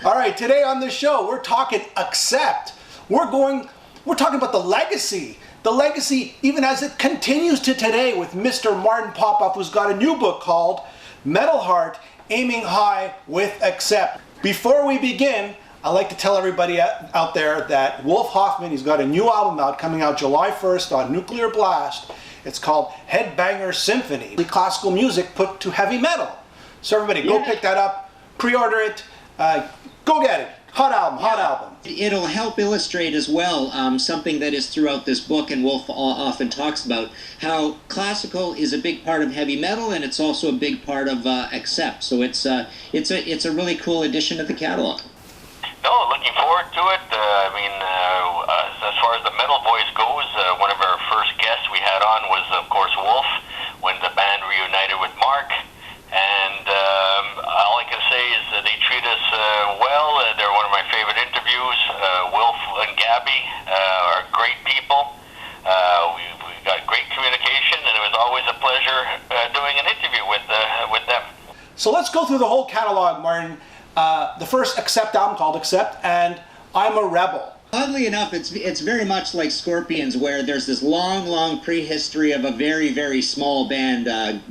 All right, today on the show, we're talking Accept. We're talking about the legacy. The legacy even as it continues to today with Mr. Martin Popoff, who's got a new book called Metal Heart, Aiming High with Accept. Before we begin, I'd like to tell everybody out there that Wolf Hoffman, he's got a new album out coming out July 1st on Nuclear Blast. It's called Headbangers Symphony, classical music put to heavy metal. So everybody go pick that up, pre-order it, go get it. Hot album, hot album. It'll help illustrate as well something that is throughout this book, and Wolf often talks about how classical is a big part of heavy metal, and it's also a big part of Accept. So it's a really cool addition to the catalog. No, looking forward to it. As far as the metal voice goes, one of our first guests we had on was, of course, Wolf, when the band reunited with Mark. And all I can say is that they treat us well. They're one of my favorite interviews. Wolf and Gabby are great people. We got great communication, and it was always a pleasure doing an interview with them. So let's go through the whole catalog, Martin. The first Accept album called Accept, and I'm a Rebel. Oddly enough, it's very much like Scorpions, where there's this long prehistory of a very small band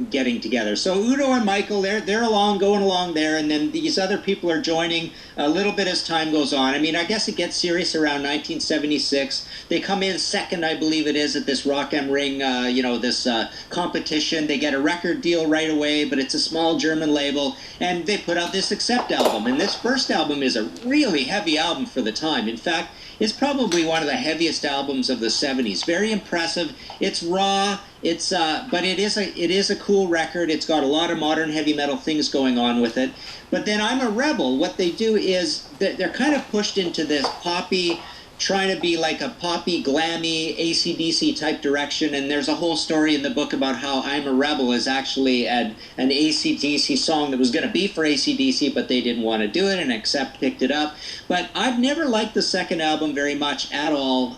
getting together. So Udo and Michael, they're going along there, and then these other people are joining a little bit as time goes on. I mean, I guess it gets serious around 1976. They come in second, I believe it is, at this Rock am Ring, this competition. They get a record deal right away, but it's a small German label, and they put out this Accept album. And this first album is a really heavy album for the time. In fact, it's probably one of the heaviest albums of the 70s. Very impressive. It's raw. But it is a cool record. It's got a lot of modern heavy metal things going on with it. But then I'm a Rebel. What they do is they're kind of pushed into this poppy, trying to be like a poppy, glammy, AC/DC type direction, and there's a whole story in the book about how I'm a Rebel is actually an AC/DC song that was going to be for AC/DC, but they didn't want to do it, and Accept picked it up. But I've never liked the second album very much at all.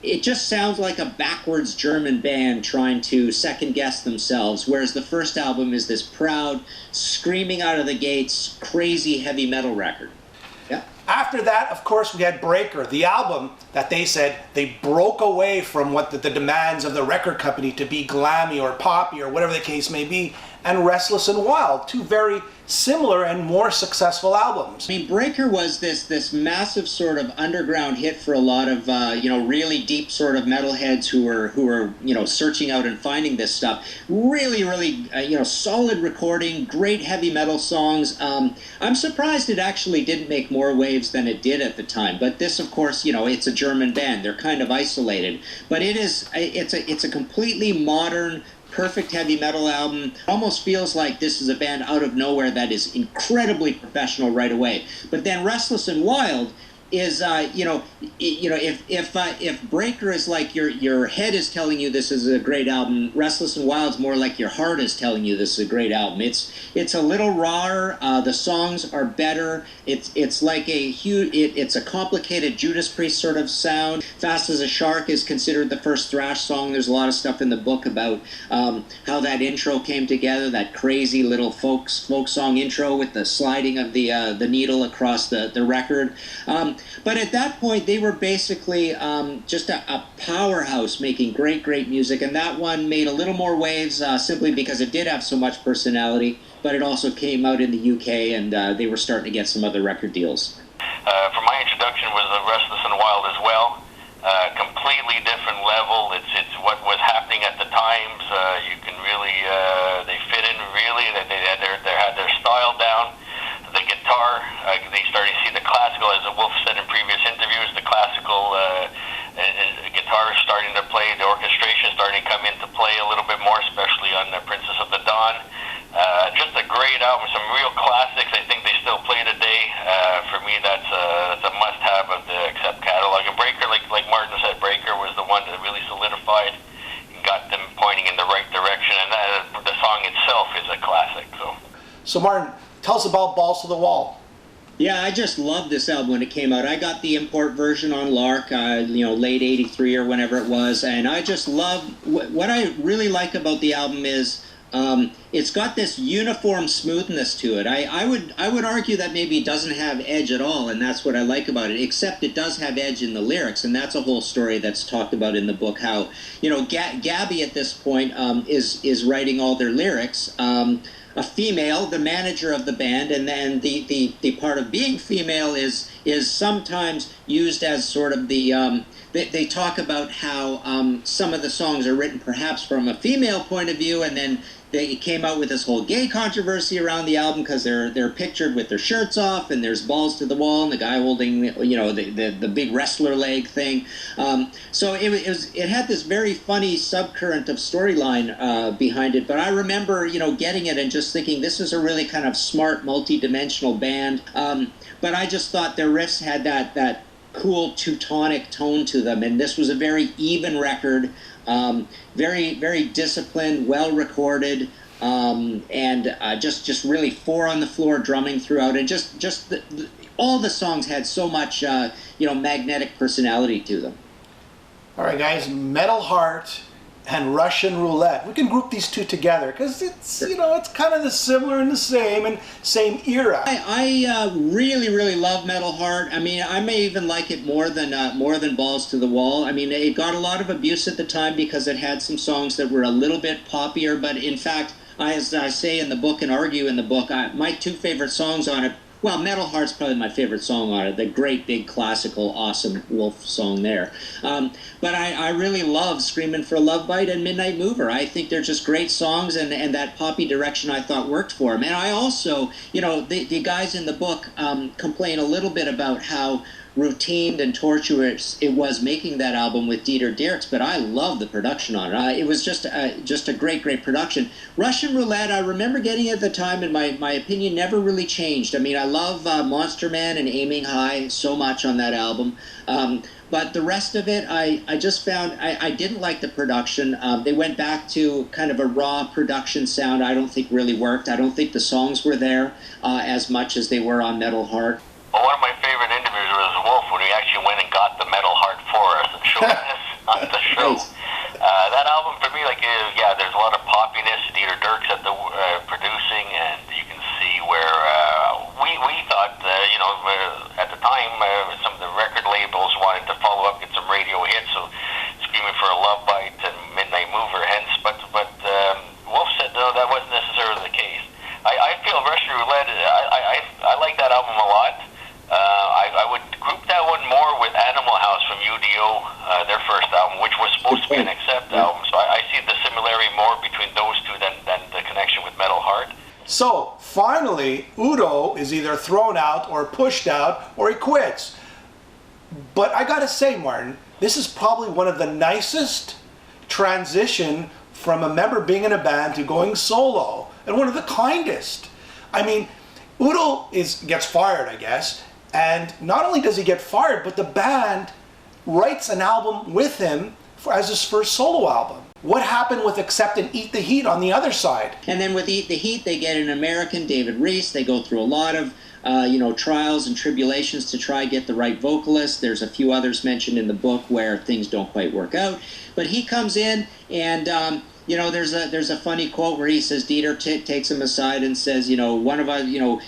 It just sounds like a backwards German band trying to second-guess themselves, whereas the first album is this proud, screaming out of the gates, crazy heavy metal record. Yeah. After that, of course, we had Breaker, the album that they said they broke away from what the demands of the record company to be glammy or poppy or whatever the case may be, and Restless and Wild, two very similar and more successful albums. I mean, Breaker was this massive sort of underground hit for a lot of really deep sort of metalheads who were searching out and finding this stuff. Really solid recording, great heavy metal songs. I'm surprised it actually didn't make more waves than it did at the time. But this, of course, it's a German band. They're kind of isolated. But it's a completely modern, perfect heavy metal album. Almost feels like this is a band out of nowhere that is incredibly professional right away. But then Restless and Wild is if Breaker is like your head is telling you this is a great album, Restless and Wild's more like your heart is telling you this is a great album. It's a little rawer. The songs are better. It's like it's a complicated Judas Priest sort of sound. Fast as a Shark is considered the first thrash song. There's a lot of stuff in the book about how that intro came together, that crazy little folk song intro with the sliding of the needle across the record. But at that point, they were basically just a powerhouse making great music, and that one made a little more waves simply because it did have so much personality, but it also came out in the UK, and they were starting to get some other record deals. For my introduction was the Restless and Wild as well. Completely different level. It's what was happening at the times. You can really, they fit in really. They had their style down. The guitar, they started to see the classical, as Wolf said in previous interviews, the classical guitar starting to play, the orchestration starting to come into play a little bit more, especially on the Princess of the Dawn. Just a great album, some real classics. I think they still play today. For me, that's a must-have of the Accept catalog. And Breaker, like Martin said, Breaker was the one that really solidified and got them pointing in the right direction. And the song itself is a classic. So Martin, tell us about Balls to the Wall. Yeah, I just loved this album when it came out. I got the import version on Lark, late '83 or whenever it was, and I just love what I really like about the album is It's got this uniform smoothness to it. I would argue that maybe it doesn't have edge at all, and that's what I like about it, except it does have edge in the lyrics, and that's a whole story that's talked about in the book, how, you know, Gabby at this point is writing all their lyrics. A female, the manager of the band, and then the part of being female is sometimes used as sort of the they talk about how some of the songs are written perhaps from a female point of view, and then they came out with this whole gay controversy around the album because they're pictured with their shirts off, and there's balls to the wall, and the guy holding, you know, the big wrestler leg thing. So it had this very funny subcurrent of storyline behind it. But I remember, you know, getting it and just thinking this is a really kind of smart, multi-dimensional band. But I just thought their riffs had that cool Teutonic tone to them, and this was a very even record. Very, very disciplined, well recorded, and just really four on the floor drumming throughout, and all the songs had so much you know, magnetic personality to them. All right, guys, Metal Heart and Russian Roulette. We can group these two together because it's, you know, it's kind of the similar and the same era. I really, really love Metal Heart. I mean, I may even like it more than Balls to the Wall. I mean, it got a lot of abuse at the time because it had some songs that were a little bit poppier, but in fact, as I say in the book and argue in the book, my two favorite songs on it, well, Metal Heart's probably my favorite song on it, the great big classical awesome Wolf song there. But I really love Screamin' for a Love Bite and Midnight Mover. I think they're just great songs, and that poppy direction I thought worked for them. And I also, you know, the guys in the book complain a little bit about how routine and tortuous it was making that album with Dieter Dierks, but I love the production on it. It was just a great production. Russian Roulette, I remember getting it at the time, and my opinion never really changed. I mean, I love Monster Man and Aiming High so much on that album. But the rest of it, I just found, I didn't like the production. They went back to kind of a raw production sound I don't think really worked. I don't think the songs were there as much as they were on Metal Heart. Well, one of my favorite interviews was Wolf when he actually went and got the Metal Heart for us and showed us on the show. Nice. That album for me, like, yeah, there's a lot of poppiness. Dieter Dirks at the producing, and you can see where we thought, you know, at the time, some of the record labels wanted to follow up, get some radio hits, so Screaming for a Love Bite and Midnight Mover, hence, but Wolf said no, that wasn't necessarily the case. I feel Russian Roulette, I like that album a lot. I would group that one more with Animal House from UDO, their first album, which was supposed to be an Accept album. So I see the similarity more between those two than the connection with Metal Heart. So finally, Udo is either thrown out or pushed out or he quits. But I gotta say, Martin, this is probably one of the nicest transition from a member being in a band to going solo, and one of the kindest. I mean, Udo gets fired, I guess, and not only does he get fired, but the band writes an album with him as his first solo album. What happened with Accept and Eat the Heat on the other side? And then with Eat the Heat, they get an American, David Reece. They go through a lot of trials and tribulations to try get the right vocalist. There's a few others mentioned in the book where things don't quite work out. But he comes in, and there's a funny quote where he says, Dieter takes him aside and says, one of us,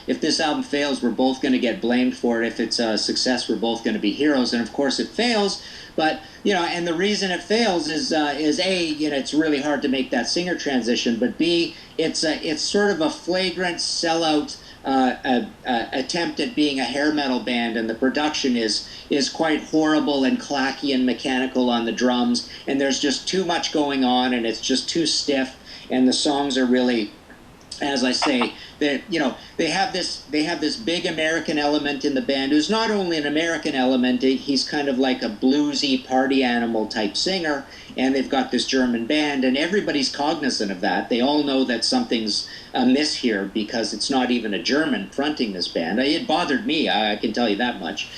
if this album fails, we're both going to get blamed for it. If it's a success, we're both going to be heroes. And of course it fails. But, and the reason it fails is A, it's really hard to make that singer transition. But B, it's sort of a flagrant sellout attempt at being a hair metal band, and the production is quite horrible and clacky and mechanical on the drums, and there's just too much going on, and it's just too stiff, and the songs are really, as I say, that they have this big American element in the band, who's not only an American element, he's kind of like a bluesy party animal type singer, and they've got this German band, and everybody's cognizant of that. They all know that something's amiss here because it's not even a German fronting this band. It bothered me, I can tell you that much.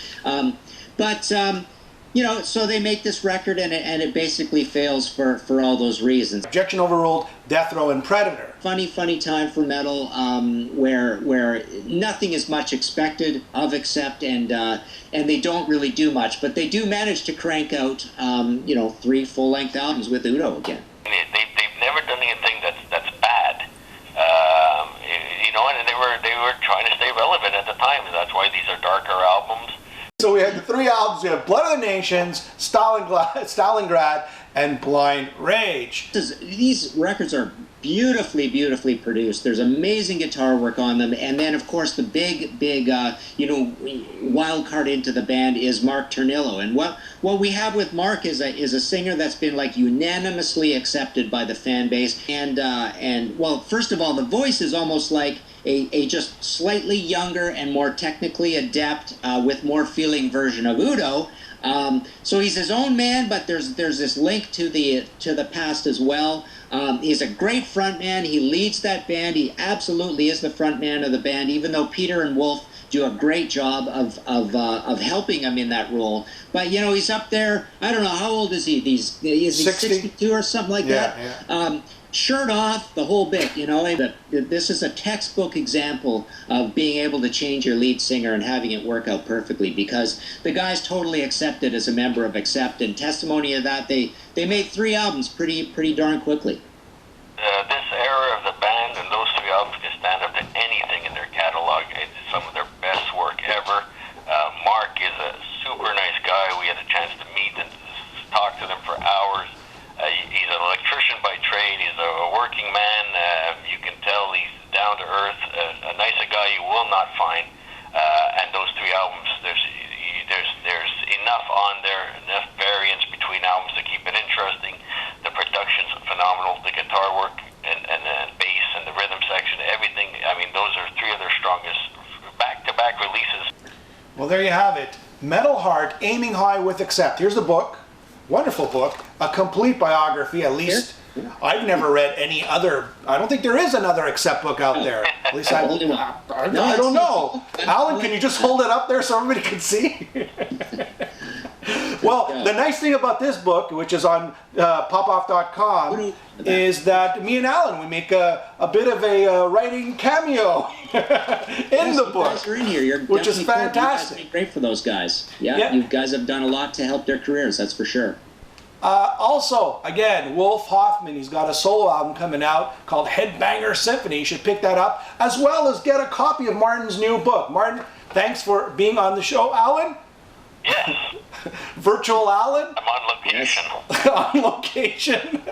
So they make this record, and it basically fails for all those reasons. Objection overruled, Death Row and Predator. Funny time for metal, where nothing is much expected of Accept, and they don't really do much, but they do manage to crank out 3 full-length albums with Udo again. They've never done anything that's bad. So we had the 3 albums. We have Blood of the Nations, Stalingrad, and Blind Rage. These records are beautifully, beautifully produced. There's amazing guitar work on them. And then, of course, the big, wild card into the band is Mark Tornillo. And what we have with Mark is a singer that's been like unanimously accepted by the fan base. And well, first of all, the voice is almost like a just slightly younger and more technically adept with more feeling version of Udo. So he's his own man, but there's this link to the past as well. He's a great frontman. He leads that band. He absolutely is the frontman of the band, even though Peter and Wolf do a great job of helping him in that role. But he's up there. I don't know, how old is he? Is he 62 or something like that? Yeah. Shirt off, the whole bit. This is a textbook example of being able to change your lead singer and having it work out perfectly, because the guy's totally accepted as a member of Accept, and testimony of that, they made 3 albums pretty darn quickly. This era of the band and those 3 albums can stand up to anything in their catalog. It's some of their best work ever. Mark is a super nice guy. We had a chance to meet and talk to them for hours. He's an electrician by trade. He's a working man. You can tell he's down to earth, a nicer guy you will not find. And those 3 albums, there's enough on there, enough variance between albums to keep it interesting. The production's phenomenal. The guitar work and bass and the rhythm section, everything. I mean, those are 3 of their strongest back-to-back releases. Well, there you have it. Metal Heart, Aiming High with Accept. Here's the book. Wonderful book. A complete biography, at least. I've never read any other. I don't think there is another Accept book out there. At least I don't know. Alan, can you just hold it up there so everybody can see? Well, the nice thing about this book, which is on Popoff.com, is that me and Alan, we make a bit of a writing cameo in the book, guys are in here. which is fantastic. You guys great for those guys. Yeah, you guys have done a lot to help their careers, that's for sure. Also, again, Wolf Hoffman, he's got a solo album coming out called Headbangers Symphony. You should pick that up, as well as get a copy of Martin's new book. Martin, thanks for being on the show. Alan? Yes. Virtual Alan? I'm on location. On location.